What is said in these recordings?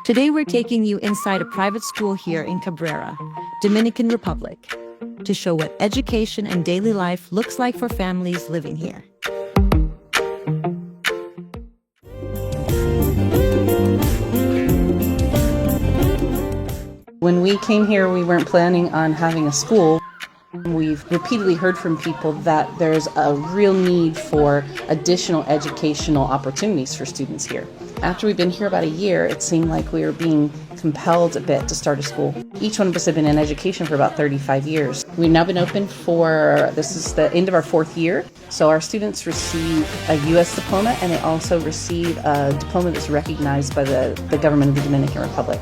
Today we're taking you inside a private school here in Cabrera, Dominican Republic, to show what education and daily life looks like for families living here. When we came here, we weren't planning on having a school. We've repeatedly heard from people that there's a real need for additional educational opportunities for students here. After we've been here about a year, it seemed like we were being compelled a bit to start a school. Each one of us have been in education for about 35 years. We've now been open this is the end of our 4th year. So our students receive a U.S. diploma, and they also receive a diploma that's recognized by the government of the Dominican Republic.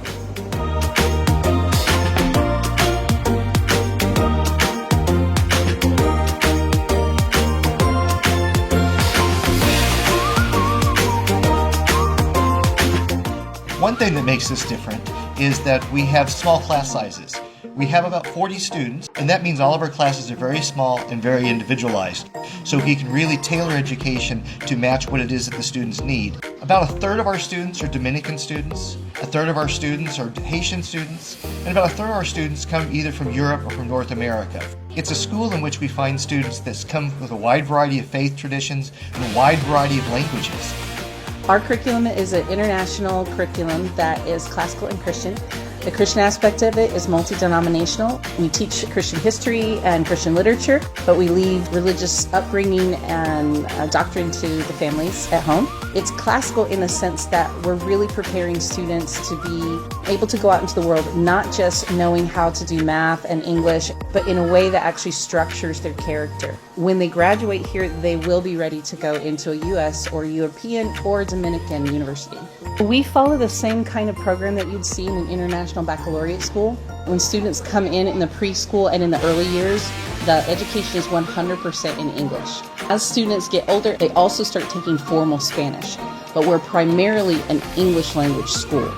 One thing that makes this different is that we have small class sizes. We have about 40 students, and that means all of our classes are very small and very individualized. So we can really tailor education to match what it is that the students need. About 1/3 of our students are Dominican students, 1/3 of our students are Haitian students, and about 1/3 of our students come either from Europe or from North America. It's a school in which we find students that come with a wide variety of faith traditions and a wide variety of languages. Our curriculum is an international curriculum that is classical and Christian. The Christian aspect of it is multi-denominational. We teach Christian history and Christian literature, but we leave religious upbringing and doctrine to the families at home. It's classical in the sense that we're really preparing students to be able to go out into the world, not just knowing how to do math and English, but in a way that actually structures their character. When they graduate here, they will be ready to go into a U.S. or European or Dominican university. We follow the same kind of program that you'd see in an international baccalaureate school. When students come in the preschool and in the early years, the education is 100% in English. As students get older, they also start taking formal Spanish, but we're primarily an English language school.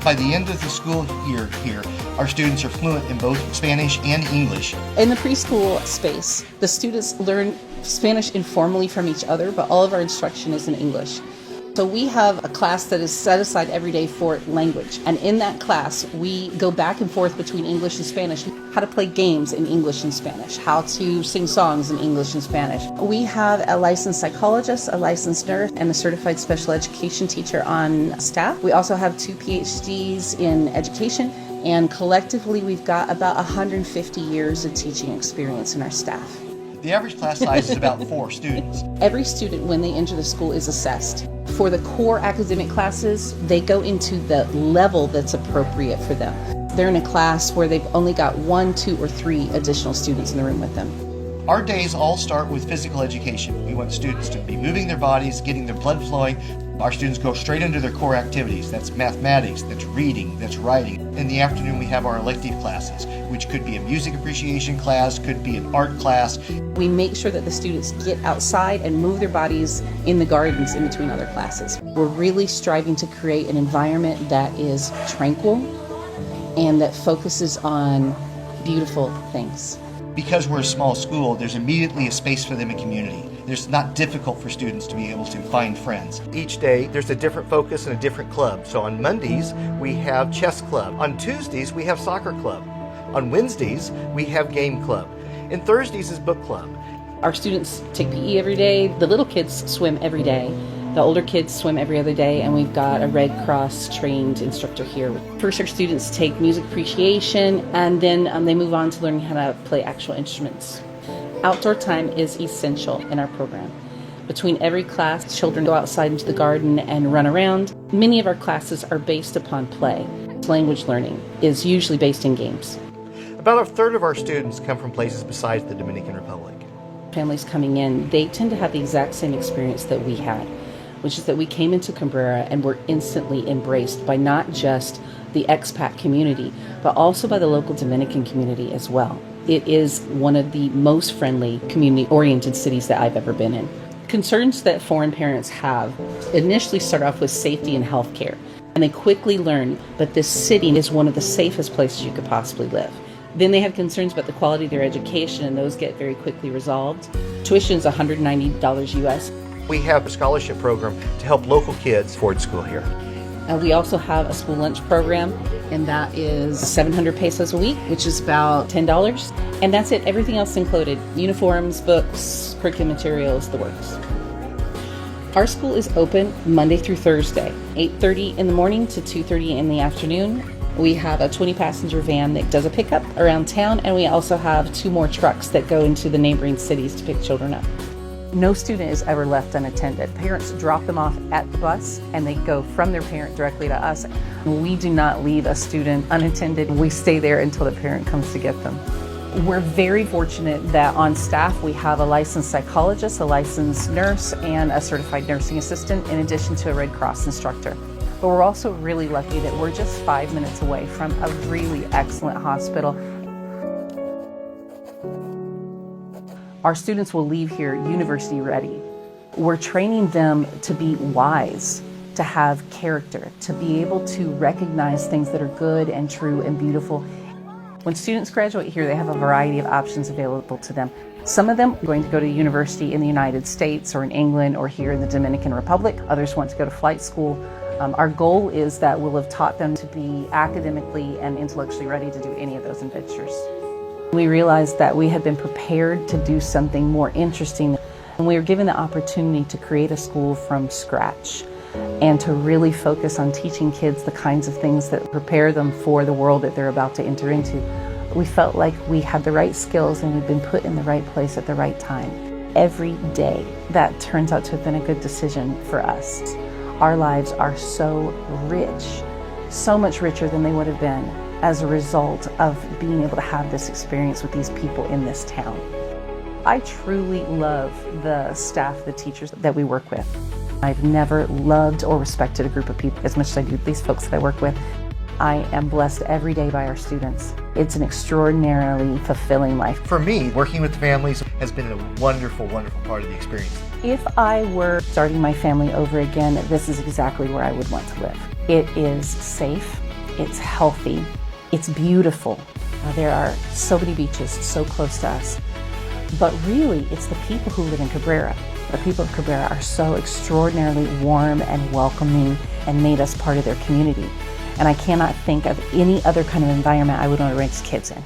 By the end of the school year here, our students are fluent in both Spanish and English. In the preschool space, the students learn Spanish informally from each other, but all of our instruction is in English. So we have a class that is set aside every day for language. And in that class, we go back and forth between English and Spanish, how to play games in English and Spanish, how to sing songs in English and Spanish. We have a licensed psychologist, a licensed nurse, and a certified special education teacher on staff. We also have 2 PhDs in education, and collectively we've got about 150 years of teaching experience in our staff. The average class size is about 4 students. Every student, when they enter the school, is assessed. For the core academic classes, they go into the level that's appropriate for them. They're in a class where they've only got 1, 2, or 3 additional students in the room with them. Our days all start with physical education. We want students to be moving their bodies, getting their blood flowing. Our students go straight into their core activities. That's mathematics, that's reading, that's writing. In the afternoon, we have our elective classes, which could be a music appreciation class, could be an art class. We make sure that the students get outside and move their bodies in the gardens in between other classes. We're really striving to create an environment that is tranquil and that focuses on beautiful things. Because we're a small school, there's immediately a space for them in community. It's not difficult for students to be able to find friends. Each day, there's a different focus and a different club. So on Mondays, we have chess club. On Tuesdays, we have soccer club. On Wednesdays, we have game club. And Thursdays is book club. Our students take PE every day. The little kids swim every day. The older kids swim every other day, and we've got a Red Cross trained instructor here. First, our students take music appreciation, and then they move on to learning how to play actual instruments. Outdoor time is essential in our program. Between every class, children go outside into the garden and run around. Many of our classes are based upon play. Language learning is usually based in games. About 1/3 of our students come from places besides the Dominican Republic. Families coming in, they tend to have the exact same experience that we had, which is that we came into Cabrera and were instantly embraced by not just the expat community, but also by the local Dominican community as well. It is one of the most friendly, community-oriented cities that I've ever been in. Concerns that foreign parents have initially start off with safety and healthcare, and they quickly learn that this city is one of the safest places you could possibly live. Then they have concerns about the quality of their education, and those get very quickly resolved. Tuition is $190 US. We have a scholarship program to help local kids afford school here. We also have a school lunch program, and that is 700 pesos a week, which is about $10. And that's it, everything else included. Uniforms, books, curriculum materials, the works. Our school is open Monday through Thursday, 8:30 in the morning to 2:30 in the afternoon. We have a 20-passenger van that does a pickup around town, and we also have 2 more trucks that go into the neighboring cities to pick children up. No student is ever left unattended. Parents drop them off at the bus, and they go from their parent directly to us. We do not leave a student unattended. We stay there until the parent comes to get them. We're very fortunate that on staff we have a licensed psychologist, a licensed nurse, and a certified nursing assistant, in addition to a Red Cross instructor. But we're also really lucky that we're just 5 minutes away from a really excellent hospital. Our students will leave here university ready. We're training them to be wise, to have character, to be able to recognize things that are good and true and beautiful. When students graduate here, they have a variety of options available to them. Some of them are going to go to university in the United States or in England or here in the Dominican Republic. Others want to go to flight school. Our goal is that we'll have taught them to be academically and intellectually ready to do any of those adventures. We realized that we had been prepared to do something more interesting, and we were given the opportunity to create a school from scratch and to really focus on teaching kids the kinds of things that prepare them for the world that they're about to enter into. We felt like we had the right skills and we'd been put in the right place at the right time. Every day, that turns out to have been a good decision for us. Our lives are so rich, so much richer than they would have been as a result of being able to have this experience with these people in this town. I truly love the staff, the teachers that we work with. I've never loved or respected a group of people as much as I do these folks that I work with. I am blessed every day by our students. It's an extraordinarily fulfilling life. For me, working with families has been a wonderful, wonderful part of the experience. If I were starting my family over again, this is exactly where I would want to live. It is safe, it's healthy, it's beautiful. There are so many beaches so close to us. But really, it's the people who live in Cabrera. The people of Cabrera are so extraordinarily warm and welcoming and made us part of their community. And I cannot think of any other kind of environment I would want to raise kids in.